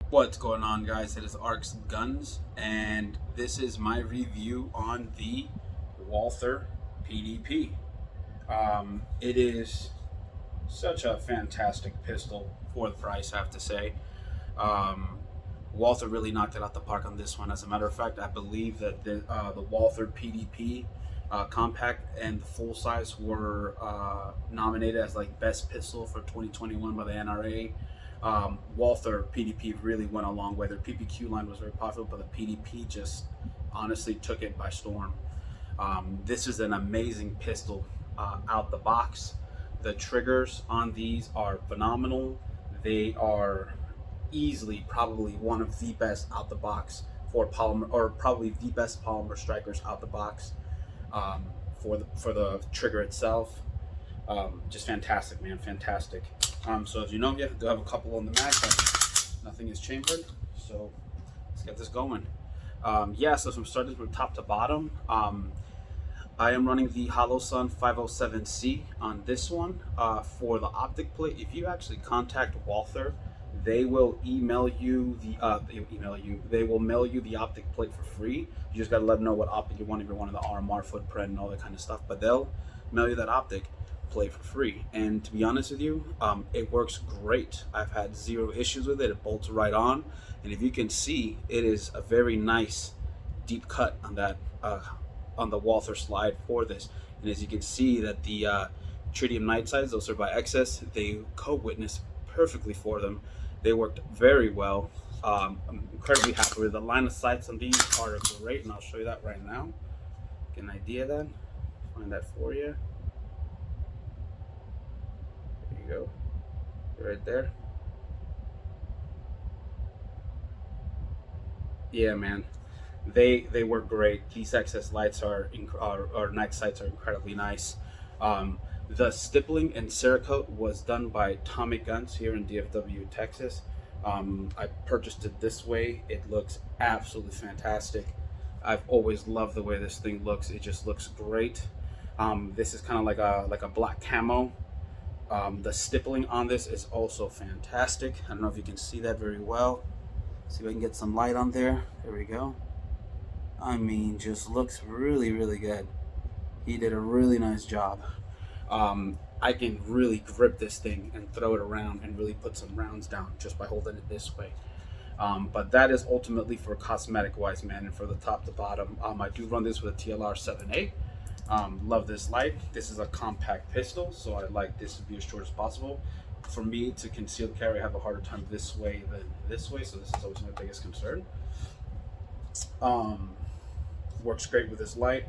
What's going on, guys? It is Arcs Guns, and this is my review on the Walther PDP. It is such a fantastic pistol for the price, I have to say. Walther really knocked it out the park on this one. As a matter of fact, I believe that the Walther PDP compact and the full size were nominated as like best pistol for 2021 by the NRA. Walther PDP really went a long way. Their PPQ line was very popular, but the PDP just honestly took it by storm. This is an amazing pistol out the box. The triggers on these are phenomenal. They are easily probably one of the best out the box for polymer, or probably the best polymer strikers out the box for the trigger itself. Just fantastic, man, fantastic. So as you know, yeah, I do have a couple on the mag, but nothing is chambered. So let's get this going. Yeah, so I'm starting from top to bottom. I am running the Holosun 507C on this one. For the optic plate, if you actually contact Walther, they will email you they will mail you the optic plate for free. You just gotta let them know what optic you want, if you want the RMR footprint and all that kind of stuff, but they'll mail you that optic plate for free. And to be honest with you, it works great. I've had zero issues with it. It bolts right on, and if you can see, it is a very nice deep cut on that on the Walther slide for this. And as you can see, that the tritium night sides, those are by excess, they co-witness perfectly for them. They worked very well. I'm incredibly happy with the line of sights on these are great, and I'll show you that right now. Get an idea of that. Find that for you. There you go, right there. Yeah, man, they work great. These excess lights are night sights are incredibly nice. The stippling and Cerakote was done by Atomic Guns here in DFW, Texas. I purchased it this way. It looks absolutely fantastic. I've always loved the way this thing looks. It just looks great. This is kind of like a black camo. The stippling on this is also fantastic. I don't know if you can see that very well. See if I can get some light on there. There we go. I mean, just looks really, really good. He did a really nice job. I can really grip this thing and throw it around and really put some rounds down just by holding it this way. But that is ultimately for cosmetic wise, man, and for the top to bottom. I do run this with a TLR7A. Love this light. This is a compact pistol, so I like this to be as short as possible. For me to conceal carry, I have a harder time this way than this way, so this is always my biggest concern. Works great with this light.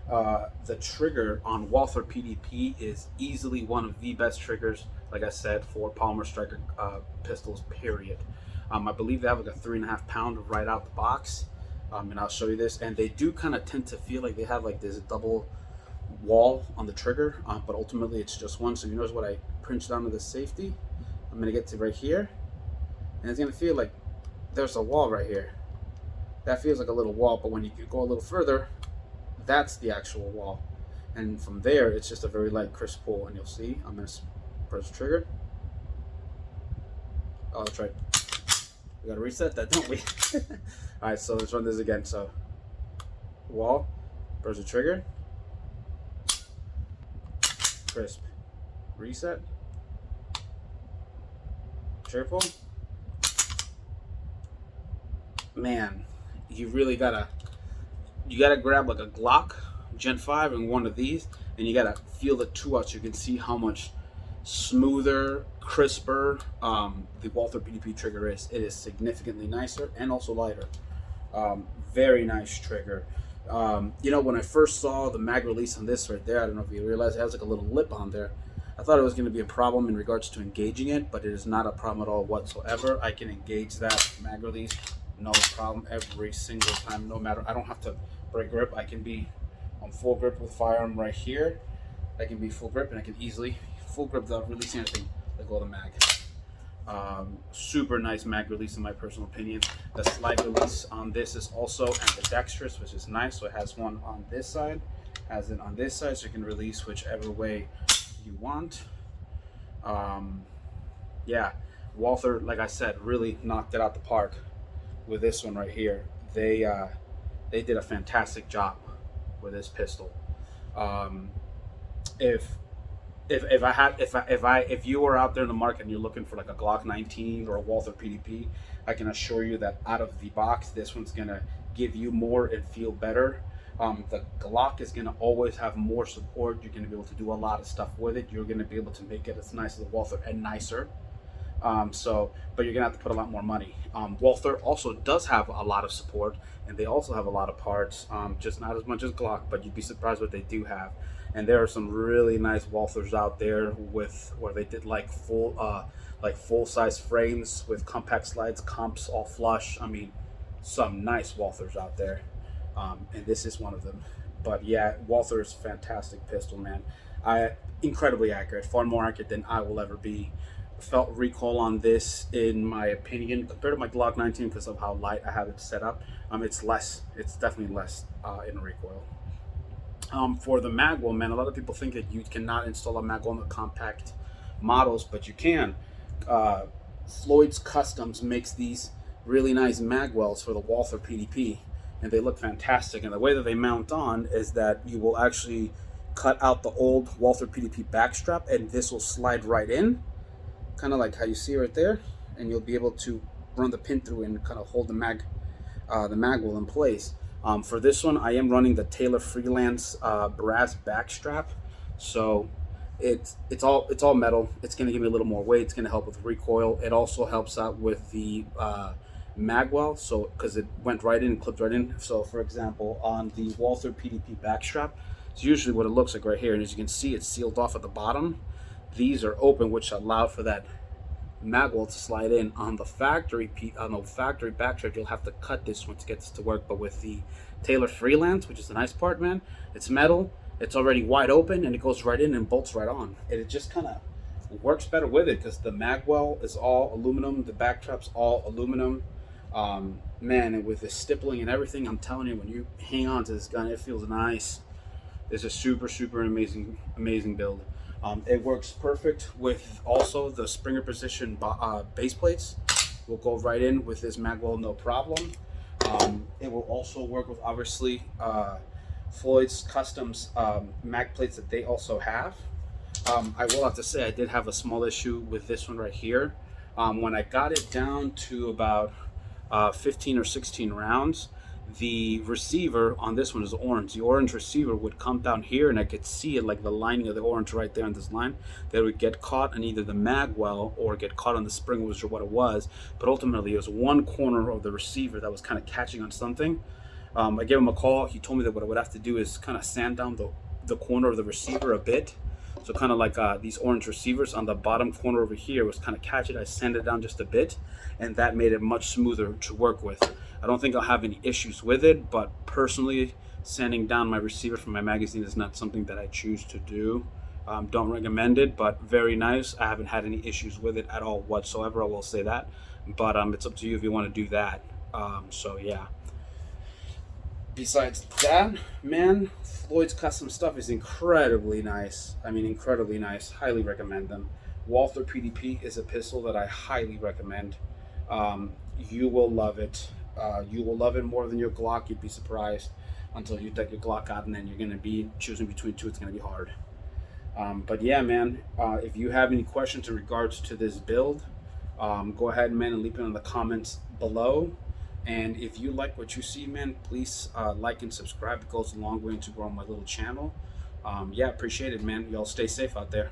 The trigger on Walther PDP is easily one of the best triggers, like I said, for polymer striker pistols, period. I believe they have like a 3.5 pound right out the box, and I'll show you this. And they do kind of tend to feel like they have like this double wall on the trigger, but ultimately it's just one. So you notice what I pinched down to the safety. I'm gonna get to right here, and it's gonna feel like there's a wall right here. That feels like a little wall, but when you go a little further, that's the actual wall. And from there, it's just a very light, crisp pull. And you'll see, I'm gonna press the trigger. Oh, that's right. We gotta reset that, don't we? All right, so let's run this again. So, wall, press the trigger, crisp, reset, trigger pull, man, you really gotta grab like a Glock Gen 5 and one of these, and you gotta feel the two out so you can see how much smoother, crisper the Walther PDP trigger is. It is significantly nicer and also lighter. Very nice trigger. You know, when I first saw the mag release on this right there, I don't know if you realize it has like a little lip on there. I thought it was going to be a problem in regards to engaging it, but it is not a problem at all whatsoever. I can engage that mag release, no problem, every single time, no matter. I don't have to break grip. I can be on full grip with firearm right here. I can be full grip, and I can easily full grip without releasing anything. Let go of the mag. Super nice mag release in my personal opinion. The slide release on this is also ambidextrous, which is nice. So it has one on this side, has it on this side, so you can release whichever way you want. Yeah, Walther, like I said, really knocked it out the park with this one right here. They did a fantastic job with this pistol. If you were out there in the market and you're looking for like a Glock 19 or a Walther PDP, I can assure you that out of the box, this one's gonna give you more and feel better. The Glock is gonna always have more support. You're gonna be able to do a lot of stuff with it. You're gonna be able to make it as nice as the Walther and nicer. But you're gonna have to put a lot more money. Walther also does have a lot of support, and they also have a lot of parts, just not as much as Glock, but you'd be surprised what they do have. And there are some really nice Walthers out there where they did like full size frames with compact slides, comps all flush. I mean, some nice Walthers out there, and this is one of them. But yeah, Walther is a fantastic pistol, man. Incredibly accurate, far more accurate than I will ever be. Felt recoil on this, in my opinion, compared to my Glock 19 because of how light I have it set up. It's less. It's definitely less in recoil. For the magwell, man, a lot of people think that you cannot install a magwell in the compact models, but you can. Floyd's Customs makes these really nice magwells for the Walther PDP, and they look fantastic. And the way that they mount on is that you will actually cut out the old Walther PDP backstrap, and this will slide right in, kind of like how you see right there, and you'll be able to run the pin through and kind of hold the magwell in place. For this one, I am running the Taylor Freelance brass backstrap, so it's all metal. It's going to give me a little more weight. It's going to help with recoil. It also helps out with the magwell, so because it went right in and clipped right in. So, for example, on the Walther PDP backstrap, it's usually what it looks like right here, and as you can see, it's sealed off at the bottom. These are open, which allow for that magwell to slide in. On the factory backstrap, you'll have to cut this one to get this to work. But with the Taylor Freelance, which is the nice part, man, it's metal, it's already wide open, and it goes right in and bolts right on. And it just kind of works better with it because the magwell is all aluminum, the backstrap's all aluminum. Man, and with the stippling and everything, I'm telling you, when you hang on to this gun, it feels nice. It's a super amazing build. It works perfect with also the Springer Precision base plates. Will go right in with this magwell, no problem. It will also work with, obviously, Floyd's Customs mag plates that they also have. I will have to say I did have a small issue with this one right here. When I got it down to about 15 or 16 rounds, the receiver on this one is orange. The orange receiver would come down here, and I could see it, like the lining of the orange right there on this line, that would get caught in either the magwell or get caught on the spring, which is what it was. But ultimately, it was one corner of the receiver that was kind of catching on something. I gave him a call. He told me that what I would have to do is kind of sand down the corner of the receiver a bit. So kind of like these orange receivers on the bottom corner over here was kind of catch it. I sanded it down just a bit, and that made it much smoother to work with. I don't think I'll have any issues with it, but personally, sanding down my receiver from my magazine is not something that I choose to do. Don't recommend it, but very nice. I haven't had any issues with it at all whatsoever, I will say that. But it's up to you if you want to do that. So yeah. Besides that, man, Floyd's Custom stuff is incredibly nice. I mean, incredibly nice. Highly recommend them. Walther PDP is a pistol that I highly recommend. You will love it. You will love it more than your Glock. You'd be surprised until you take your Glock out, and then you're going to be choosing between two. It's going to be hard. But yeah, man, if you have any questions in regards to this build, go ahead, man, and leave it in the comments below. And if you like what you see, man, please like and subscribe. It goes a long way to grow my little channel. Yeah, appreciate it, man. Y'all stay safe out there.